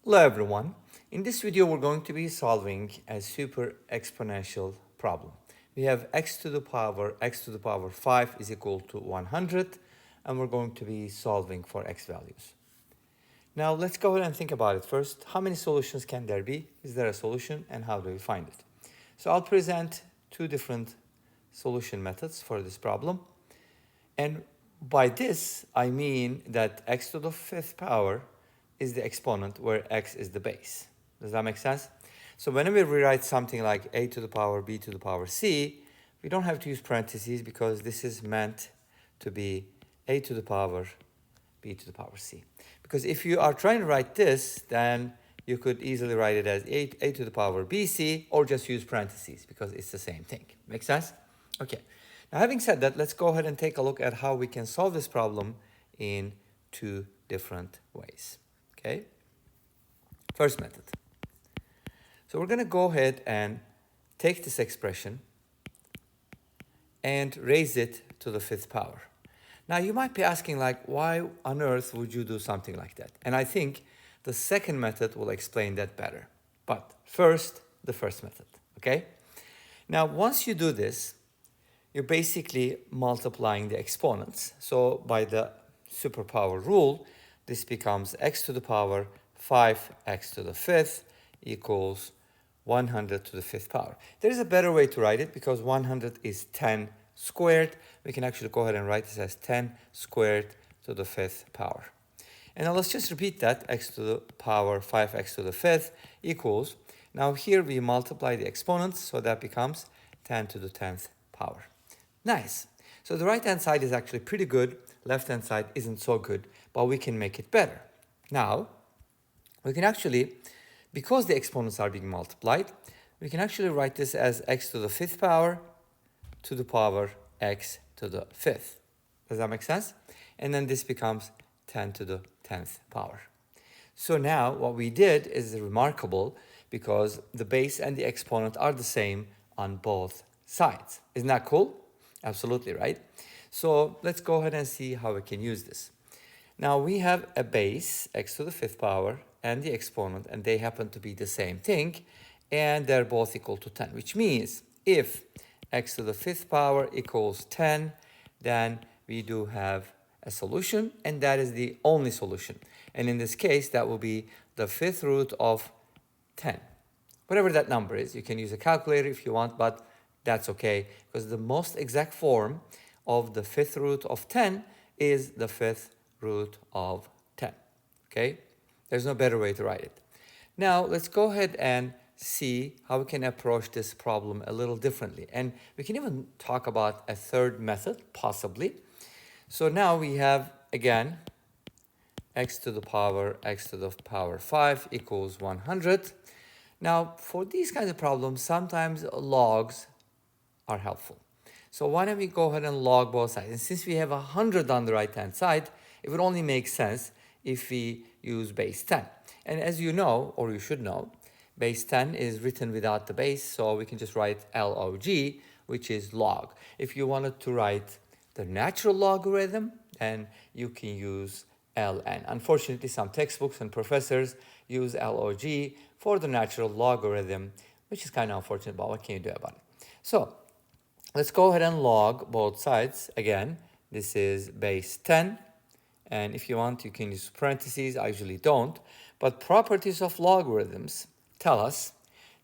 Hello everyone. In this video we're going to be solving a super exponential problem. We have x to the power 5 is equal to 100 and we're going to be solving for x values. Now let's go ahead and think about it first. How many solutions can there be? Is there a solution and how do we find it? So I'll present two different solution methods for this problem. And by this I mean that x to the 5th power is the exponent where x is the base. Does that make sense? So whenever we write something like a to the power b to the power c, we don't have to use parentheses because this is meant to be a to the power b to the power c. Because if you are trying to write this, then you could easily write it as a to the power bc or just use parentheses because it's the same thing. Make sense? Okay. Now having said that, let's go ahead and take a look at how we can solve this problem in two different ways. Okay, first method. So we're going to go ahead and take this expression and raise it to the 5th power. Now you might be asking, like, why on earth would you do something like that? And I think the second method will explain that better. But first, the first method, okay? Now once you do this, you're basically multiplying the exponents. So by the superpower rule, this becomes x to the power 5x to the 5th equals 100 to the 5th power. There is a better way to write it because 100 is 10 squared. We can actually go ahead and write this as 10 squared to the 5th power. And now let's just repeat that. X to the power 5x to the 5th equals, now here we multiply the exponents, so that becomes 10 to the 10th power. Nice. So the right hand side is actually pretty good. Left hand side isn't so good, but we can make it better. Now, we can actually, because the exponents are being multiplied, we can actually write this as x to the 5th power to the power x to the 5th. Does that make sense? And then this becomes 10 to the 10th power. So now what we did is remarkable because the base and the exponent are the same on both sides. Isn't that cool? Absolutely, right? So let's go ahead and see how we can use this. Now we have a base, x to the 5th power, and the exponent, and they happen to be the same thing, and they're both equal to 10, which means if x to the 5th power equals 10, then we do have a solution, and that is the only solution. And in this case, that will be the 5th root of 10. Whatever that number is, you can use a calculator if you want, but that's okay, because the most exact form of the 5th root of 10 is the 5th root of 10, okay? There's no better way to write it. Now, let's go ahead and see how we can approach this problem a little differently. And we can even talk about a third method, possibly. So now we have, again, x to the power 5 equals 100. Now, for these kinds of problems, sometimes logs are helpful. So why don't we go ahead and log both sides? And since we have 100 on the right-hand side, it would only make sense if we use base 10. And as you know, or you should know, base 10 is written without the base, so we can just write log, which is log. If you wanted to write the natural logarithm, then you can use ln. Unfortunately, some textbooks and professors use log for the natural logarithm, which is kind of unfortunate, but what can you do about it? So let's go ahead and log both sides. Again, this is base 10. And if you want, you can use parentheses. I usually don't. But properties of logarithms tell us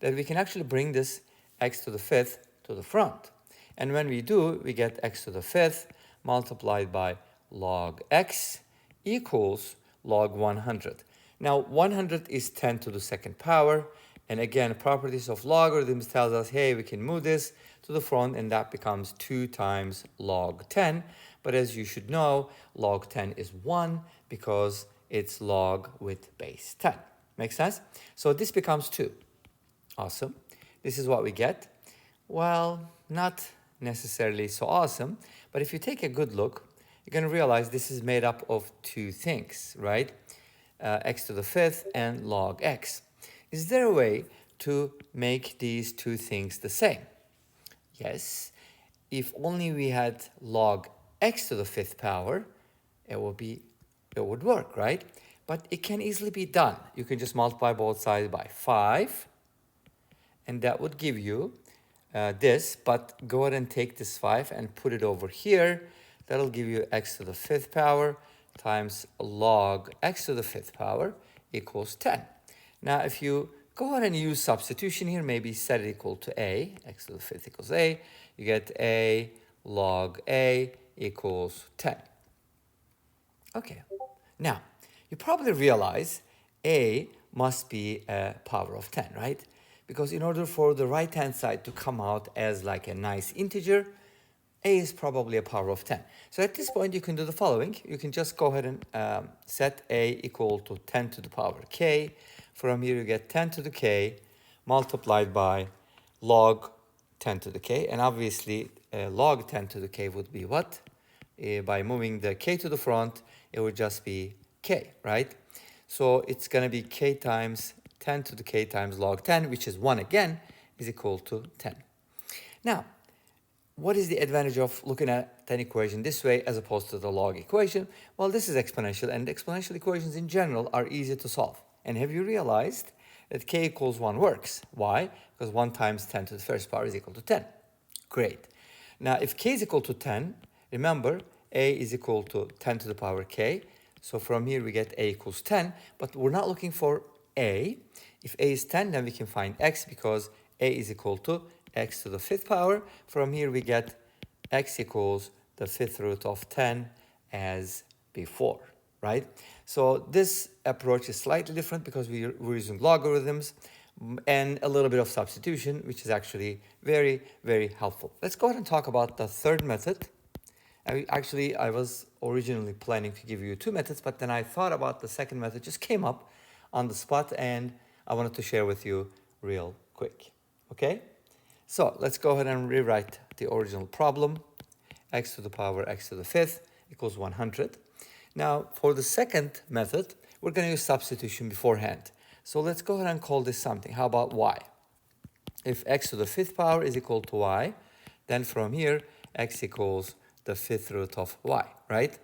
that we can actually bring this x to the 5th to the front. And when we do, we get x to the 5th multiplied by log x equals log 100. Now, 100 is 10 to the 2nd power. And again, properties of logarithms tells us, hey, we can move this to the front, and that becomes 2 times log 10. But as you should know, log 10 is 1 because it's log with base 10. Make sense? So this becomes 2. Awesome. This is what we get. Well, not necessarily so awesome, but if you take a good look, you're going to realize this is made up of two things, right? X to the 5th and log x. Is there a way to make these two things the same? Yes, if only we had log x to the 5th power, it would work, right? but it can easily be done. You can just multiply both sides by 5, and that would give you this, but go ahead and take this 5 and put it over here. That'll give you x to the 5th power times log x to the 5th power equals 10. Now, if you go ahead and use substitution here, maybe set it equal to a, x to the 5th equals a, you get a log a equals 10. Okay, now, you probably realize a must be a power of 10, right? Because in order for the right-hand side to come out as like a nice integer, a is probably a power of 10. So at this point, you can do the following. You can just go ahead and set a equal to 10 to the power k. From here, you get 10 to the k multiplied by log 10 to the k. And obviously, log 10 to the k would be what? By moving the k to the front, it would just be k, right? So it's going to be k times 10 to the k times log 10, which is 1 again, is equal to 10. Now, what is the advantage of looking at an equation this way as opposed to the log equation? Well, this is exponential, and exponential equations in general are easy to solve. And have you realized that k equals 1 works? Why? Because 1 times 10 to the first power is equal to 10. Great. Now, if k is equal to 10, remember, a is equal to 10 to the power k. So from here, we get a equals 10, but we're not looking for a. If a is 10, then we can find x because a is equal to x to the 5th power. From here, we get x equals the 5th root of 10 as before, right? So this approach is slightly different because we're using logarithms and a little bit of substitution, which is actually very, very helpful. Let's go ahead and talk about the third method. I was originally planning to give you 2 methods, but then I thought about the second method, just came up on the spot, and I wanted to share with you real quick, okay? So let's go ahead and rewrite the original problem. X to the power x to the 5th equals 100. Now, for the second method, we're going to use substitution beforehand. So let's go ahead and call this something. How about y? If x to the 5th power is equal to y, then from here, x equals the 5th root of y, right?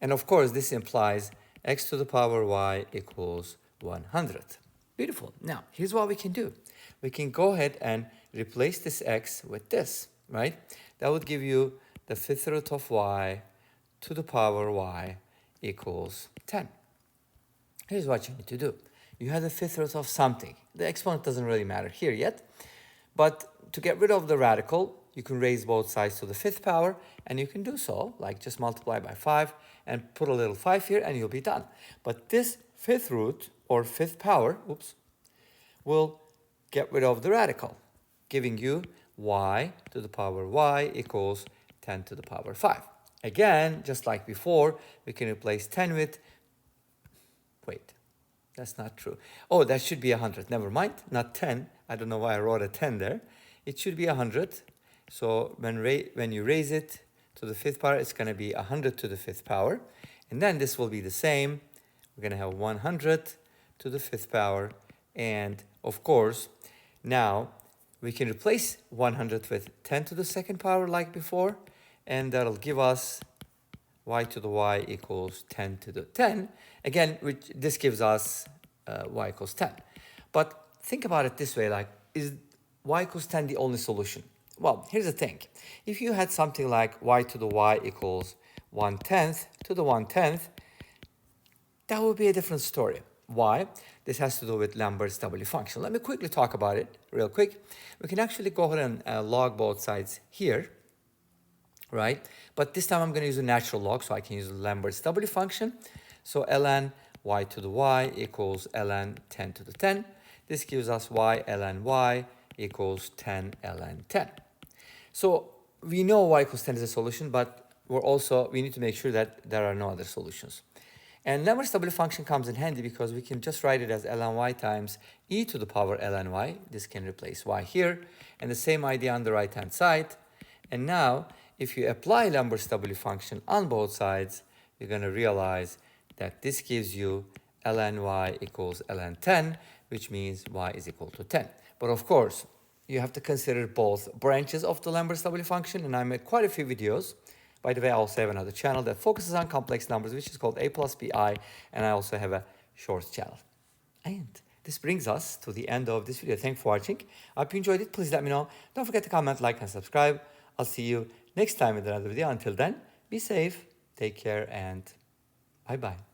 And of course, this implies x to the power y equals 100. Beautiful. Now, here's what we can do. We can go ahead and replace this x with this, right? That would give you the 5th root of y to the power y equals 10. Here's what you need to do. You have the 5th root of something. The exponent doesn't really matter here yet. But to get rid of the radical, you can raise both sides to the 5th power, and you can do so, like just multiply by 5 and put a little 5 here, and you'll be done. But this 5th root, or 5th power, will get rid of the radical, giving you y to the power y equals 10 to the power 5. Again, just like before, we can replace 10 with, wait, that's not true. Oh, that should be 100. Never mind, not 10. I don't know why I wrote a 10 there. It should be 100. So when you raise it to the 5th power, it's going to be 100 to the 5th power. And then this will be the same. We're going to have 100 to the 5th power. And of course, now we can replace 100 with 10 to the 2nd power like before. And that'll give us y to the y equals 10 to the 10. Again, this gives us y equals 10. But think about it this way, like, is y equals 10 the only solution? Well, here's the thing. If you had something like y to the y equals 1/10 to the 1/10, that would be a different story. Why? This has to do with Lambert's W function. Let me quickly talk about it real quick. We can actually go ahead and log both sides here, right? But this time I'm going to use a natural log, so I can use Lambert's W function. So ln y to the y equals ln 10 to the 10. This gives us y ln y equals 10 ln 10. So we know y equals 10 is a solution, but we need to make sure that there are no other solutions. And Lambert's W function comes in handy because we can just write it as ln y times e to the power ln y. This can replace y here. And the same idea on the right-hand side. And now, if you apply Lambert's W function on both sides, you're going to realize that this gives you ln y equals ln 10, which means y is equal to 10. But of course, you have to consider both branches of the Lambert's W function, and I made quite a few videos. By the way, I also have another channel that focuses on complex numbers, which is called aplusbi, and I also have a Shorts channel. And this brings us to the end of this video. Thanks for watching. I hope you enjoyed it. Please let me know. Don't forget to comment, like, and subscribe. I'll see you next time with another video. Until then, be safe, take care, and bye-bye.